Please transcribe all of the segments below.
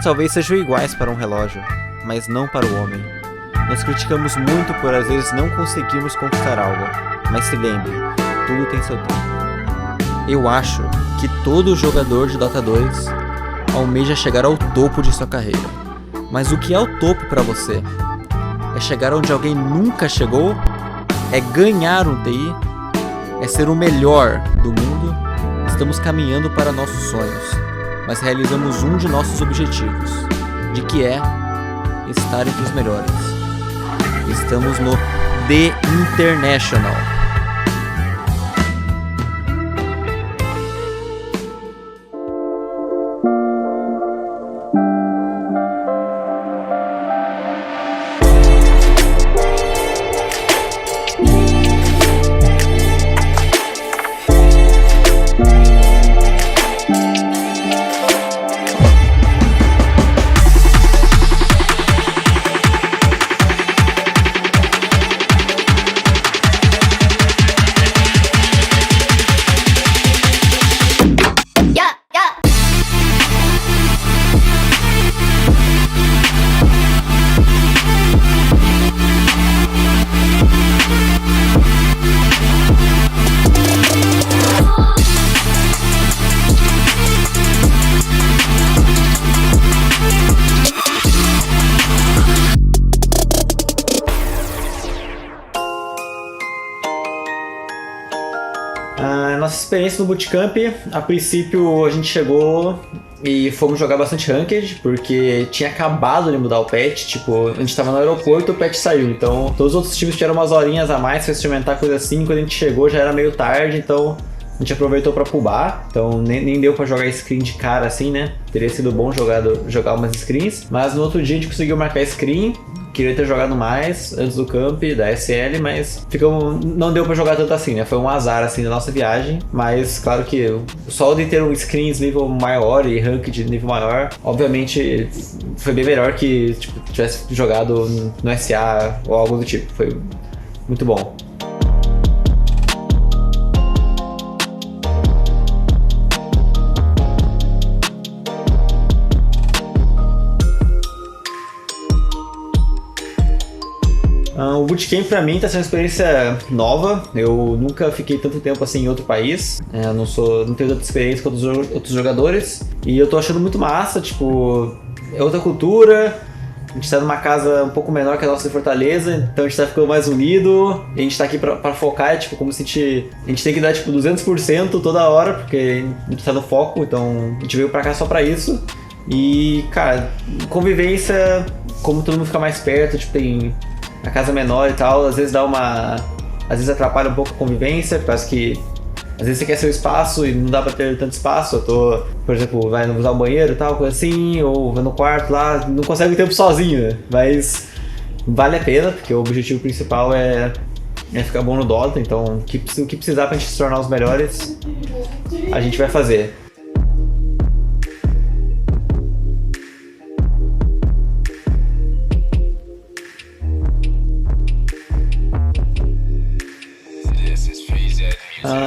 talvez sejam iguais para um relógio, mas não para o homem. Nós criticamos muito por às vezes não conseguirmos conquistar algo, mas se lembre, tudo tem seu tempo. Eu acho que todo jogador de Dota 2 almeja chegar ao topo de sua carreira. Mas o que é o topo para você? É chegar onde alguém nunca chegou? É ganhar um TI? É ser o melhor do mundo? Estamos caminhando para nossos sonhos, mas realizamos um de nossos objetivos, de que é estar entre os melhores. Estamos no The International. Nossa experiência no Bootcamp, a princípio a gente chegou e fomos jogar bastante Ranked, porque tinha acabado de mudar o patch, tipo, a gente tava no aeroporto e o patch saiu, então todos os outros times tiveram umas horinhas a mais pra experimentar coisa assim, quando a gente chegou já era meio tarde, então a gente aproveitou pra pubar, então nem deu pra jogar screen de cara assim, né? Teria sido bom jogar umas screens, mas no outro dia a gente conseguiu marcar screen. Queria ter jogado mais antes do camp da SL, mas não deu pra jogar tanto assim, né? Foi um azar assim da nossa viagem, mas claro que só de ter um screens nível maior e rank de nível maior, obviamente foi bem melhor que tipo, tivesse jogado no SA ou algo do tipo. Foi muito bom. O Bootcamp pra mim tá sendo uma experiência nova, eu nunca fiquei tanto tempo assim em outro país, não tenho tanta experiência com outros jogadores e eu tô achando muito massa, tipo, é outra cultura, a gente tá numa casa um pouco menor que a nossa de Fortaleza, então a gente tá ficando mais unido, e a gente tá aqui pra focar, tipo, como se a gente tem que dar tipo 200% toda hora, porque a gente tá no foco, então a gente veio pra cá só pra isso. E, cara, convivência, como todo mundo fica mais perto, tipo, tem a casa menor e tal, às vezes às vezes atrapalha um pouco a convivência, por causa que às vezes você quer seu espaço e não dá pra ter tanto espaço. Eu tô, por exemplo, vai usar o banheiro e tal, coisa assim, ou vai no quarto lá, não consegue tempo sozinho, né? Mas vale a pena, porque o objetivo principal é ficar bom no Dota, então o que precisar pra gente se tornar os melhores, a gente vai fazer.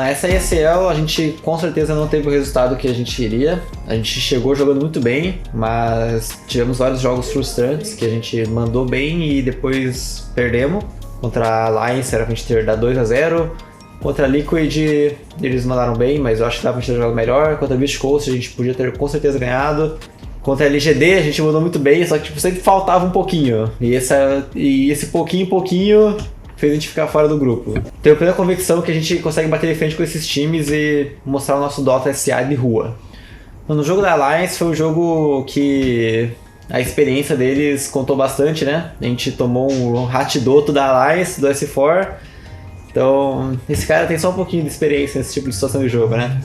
Essa ESL a gente com certeza não teve o resultado que a gente queria. A gente chegou jogando muito bem, mas tivemos vários jogos frustrantes que a gente mandou bem e depois perdemos. Contra a Alliance era pra gente ter dado 2-0. Contra a Liquid eles mandaram bem, mas eu acho que dava pra gente ter jogado melhor. Contra a Beast Coast a gente podia ter com certeza ganhado. Contra a LGD a gente mandou muito bem, só que tipo, sempre faltava um pouquinho. E esse pouquinho fez a gente ficar fora do grupo. Tenho plena convicção que a gente consegue bater de frente com esses times e mostrar o nosso Dota SA de rua. No jogo da Alliance foi um jogo que a experiência deles contou bastante, né? A gente tomou um Hatidoto da Alliance, do S4. Então, esse cara tem só um pouquinho de experiência nesse tipo de situação de jogo, né?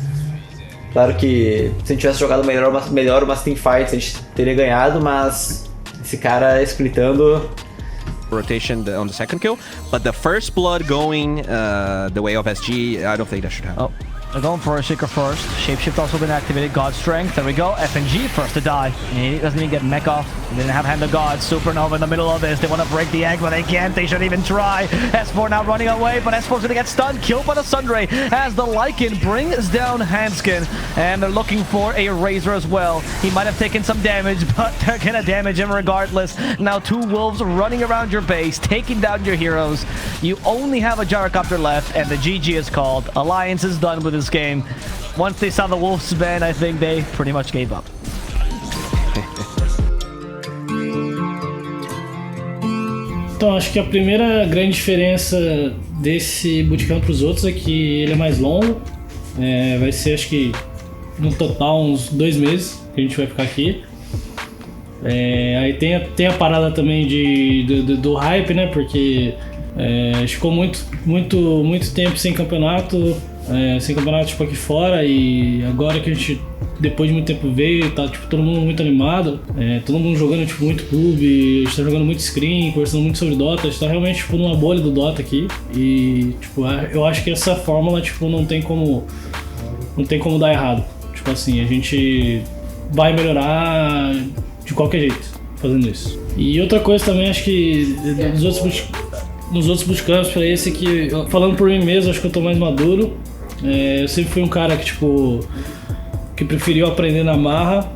Claro que se a gente tivesse jogado melhor umas teamfights, a gente teria ganhado, mas esse cara splitando... rotation on the second kill, but the first blood going the way of SG, I don't think that should happen. Oh, They're going for a Shaker first. Shapeshift also been activated. God Strength. There we go. FNG first to die. He doesn't even get mech off. He didn't have Hand of God. Supernova in the middle of this. They want to break the egg, but they can't. They shouldn't even try. S4 now running away, but S4's going to get stunned. Killed by the Sundray as the Lycan brings down Hanskin. And they're looking for a Razor as well. He might have taken some damage, but they're going to damage him regardless. Now 2 Wolves running around your base, taking down your heroes. You only have a Gyrocopter left, and the GG is called. Alliance is done with this game. Once they saw the Wolves ban, I think they pretty much gave up. Então, acho que a primeira grande diferença desse bootcamp para os outros é que ele é mais longo. Vai ser, acho que, no total, uns 2 meses que a gente vai ficar aqui. Aí tem a parada também do hype, né? Porque a gente ficou muito tempo sem campeonato, tipo, aqui fora, e agora que a gente, depois de muito tempo, veio, tá tipo, todo mundo muito animado, todo mundo jogando tipo, muito clube, a gente tá jogando muito screen, conversando muito sobre Dota, a gente tá realmente tipo, numa bolha do Dota aqui, e tipo, eu acho que essa fórmula tipo, não tem como dar errado. Tipo assim, a gente vai melhorar de qualquer jeito fazendo isso. E outra coisa também, acho que nos outros bootcamps pra esse que, falando por mim mesmo, acho que eu tô mais maduro. Eu sempre fui um cara que tipo, que preferiu aprender na marra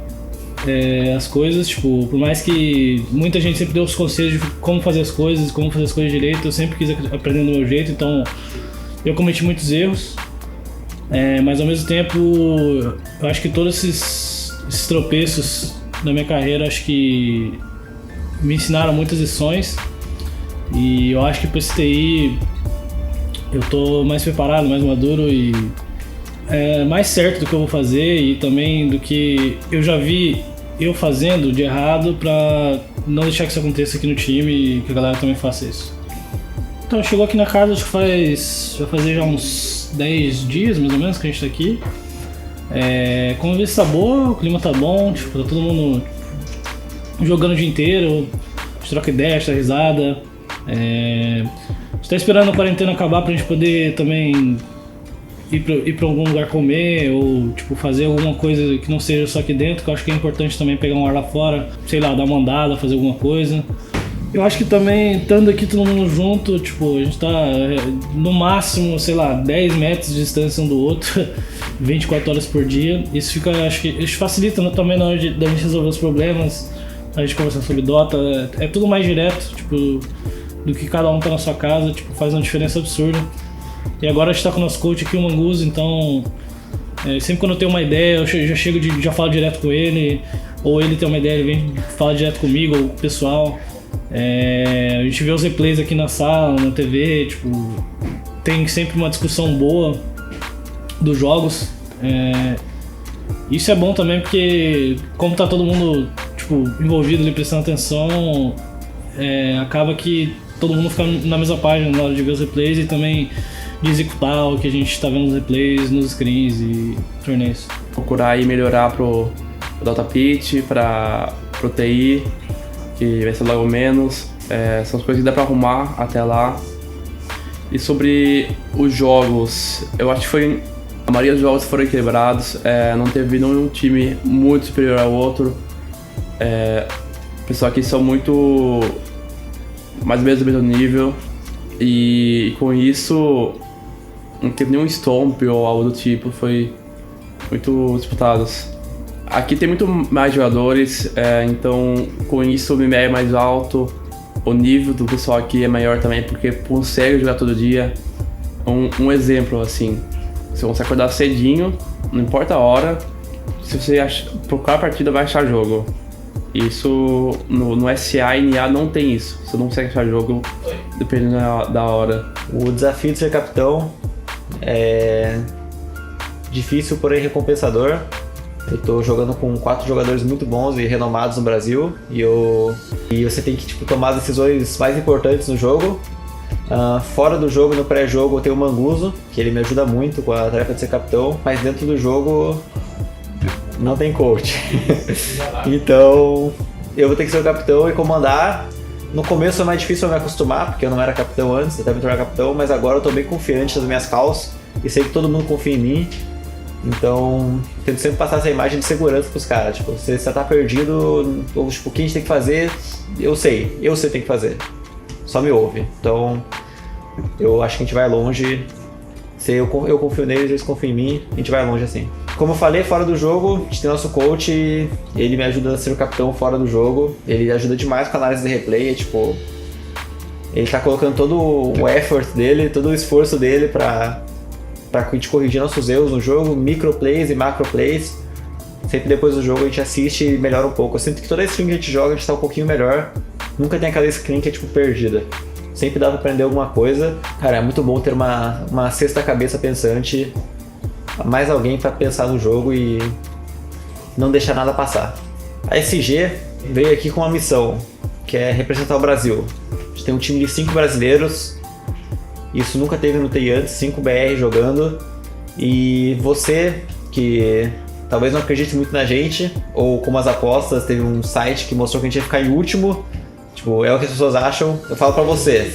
as coisas, tipo, por mais que muita gente sempre deu os conselhos de como fazer as coisas direito, eu sempre quis aprender do meu jeito, então eu cometi muitos erros, mas ao mesmo tempo eu acho que todos esses tropeços na minha carreira, acho que me ensinaram muitas lições, e eu acho que para esse TI eu tô mais preparado, mais maduro e mais certo do que eu vou fazer, e também do que eu já vi eu fazendo de errado, pra não deixar que isso aconteça aqui no time e que a galera também faça isso. Então chegou aqui na casa, acho que vai fazer já uns 10 dias mais ou menos que a gente tá aqui. A convivência tá boa, o clima tá bom, tipo, tá todo mundo jogando o dia inteiro, a gente troca ideia, a gente dá risada. A gente tá esperando a quarentena acabar pra gente poder também ir pra algum lugar comer, ou tipo, fazer alguma coisa que não seja só aqui dentro, que eu acho que é importante também pegar um ar lá fora, sei lá, dar uma andada, fazer alguma coisa. Eu acho que também, estando aqui todo mundo junto, tipo, a gente tá no máximo, sei lá, 10 metros de distância um do outro, 24 horas por dia. Isso acho que isso facilita, né, também na hora da gente resolver os problemas, a gente conversar sobre Dota, é tudo mais direto, tipo, do que cada um tá na sua casa, tipo, faz uma diferença absurda. E agora a gente tá com o nosso coach aqui, o Manguzo, então sempre quando eu tenho uma ideia, eu já falo direto com ele, ou ele tem uma ideia, ele vem falar direto comigo, ou com o pessoal. A gente vê os replays aqui na sala, na TV, tipo, tem sempre uma discussão boa dos jogos. Isso é bom também porque, como tá todo mundo tipo, envolvido ali, prestando atenção, acaba que todo mundo fica na mesma página na hora de ver os replays e também de executar o que a gente tá vendo nos replays, nos screens e torneios. Procurar aí melhorar pro Dota Pitch, pro TI, que vai ser logo menos. São as coisas que dá pra arrumar até lá. E sobre os jogos, eu acho que a maioria dos jogos foram equilibrados, não teve nenhum time muito superior ao outro. O pessoal aqui são muito mais ou menos do mesmo nível, e com isso não teve nenhum stomp ou algo do tipo, foi muito disputados. Aqui tem muito mais jogadores, então com isso o MMR é mais alto, o nível do pessoal aqui é maior também, porque consegue jogar todo dia. Um exemplo assim, você consegue acordar cedinho, não importa a hora, se você procurar a partida vai achar jogo. Isso no SA e NA não tem isso, você não consegue achar jogo dependendo da hora. O desafio de ser capitão é difícil, porém recompensador. Eu tô jogando com 4 jogadores muito bons e renomados no Brasil, e você tem que tipo, tomar as decisões mais importantes no jogo. Fora do jogo, no pré-jogo, eu tenho o Manguzo, que ele me ajuda muito com a tarefa de ser capitão, mas dentro do jogo não tem coach. Então eu vou ter que ser o capitão e comandar. No começo é mais difícil eu me acostumar, porque eu não era capitão antes, até me tornar capitão, mas agora eu tô bem confiante nas minhas calls. e sei que todo mundo confia em mim. Então, tento sempre passar essa imagem de segurança pros caras. Tipo, se você tá perdido, ou tipo, o que a gente tem que fazer, eu sei o que tem que fazer. Só me ouve. Então, eu acho que a gente vai longe. Se eu confio neles, eles confiam em mim, a gente vai longe assim. Como eu falei, fora do jogo, a gente tem nosso coach, ele me ajuda a ser o capitão fora do jogo. Ele ajuda demais com a análise de replay, tipo... Ele tá colocando todo o effort dele, todo o esforço dele pra a gente corrigir nossos erros no jogo, microplays e macroplays. Sempre depois do jogo a gente assiste e melhora um pouco. Eu sinto que toda screen que a gente joga, a gente tá um pouquinho melhor. Nunca tem aquela screen que é tipo perdida. Sempre dá pra aprender alguma coisa. Cara, é muito bom ter uma sexta cabeça pensante, mais alguém pra pensar no jogo e não deixar nada passar. A SG veio aqui com uma missão, que é representar o Brasil. A gente tem um time de 5 brasileiros. Isso nunca teve no TI antes, 5 BR jogando. E você, que talvez não acredite muito na gente, ou como as apostas, teve um site que mostrou que a gente ia ficar em último. Tipo, é o que as pessoas acham. Eu falo pra você,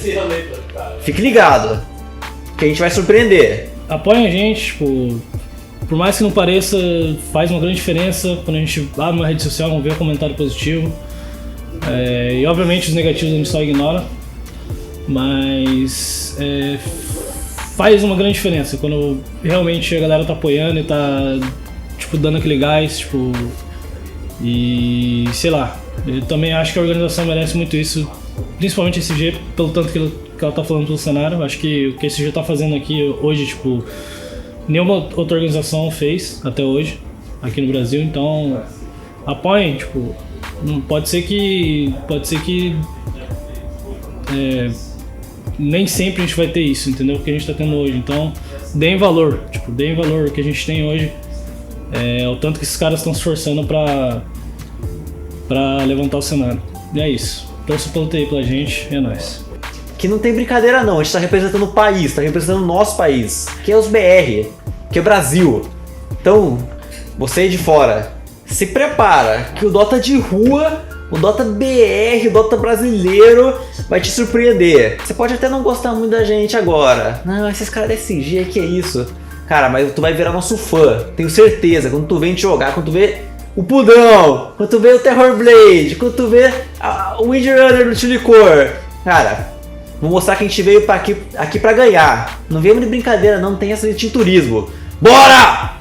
fique ligado, que a gente vai surpreender. Apoiem a gente, tipo, por mais que não pareça, faz uma grande diferença quando a gente abre uma rede social, não vê um comentário positivo. E obviamente os negativos a gente só ignora, mas faz uma grande diferença quando realmente a galera tá apoiando e tá tipo, dando aquele gás, tipo, e sei lá, eu também acho que a organização merece muito isso, principalmente a SG, pelo tanto que ela tá falando pelo cenário. Acho que o que a SG tá fazendo aqui hoje, tipo, nenhuma outra organização fez até hoje aqui no Brasil, então apoiem, tipo, pode ser que nem sempre a gente vai ter isso, entendeu? O que a gente tá tendo hoje, então deem valor ao que a gente tem hoje, o tanto que esses caras estão se esforçando pra levantar o cenário. E é isso, torço pelo TI pela gente, é nóis. Que não tem brincadeira não, a gente tá representando o país, tá representando o nosso país, que é os BR, que é Brasil. Então, você aí de fora, se prepara que o Dota de rua, o Dota BR, o Dota brasileiro vai te surpreender. Você pode até não gostar muito da gente agora. Não, esses caras da SG, que é isso? Cara, mas tu vai virar nosso fã, tenho certeza. Quando tu vem te jogar, quando tu vê o Pudão, quando tu vê o Terrorblade, quando tu vê o Windrunner do Chilicor. Cara, vou mostrar que a gente veio aqui pra ganhar. Não viemos de brincadeira, não tem essa de tinturismo. Bora!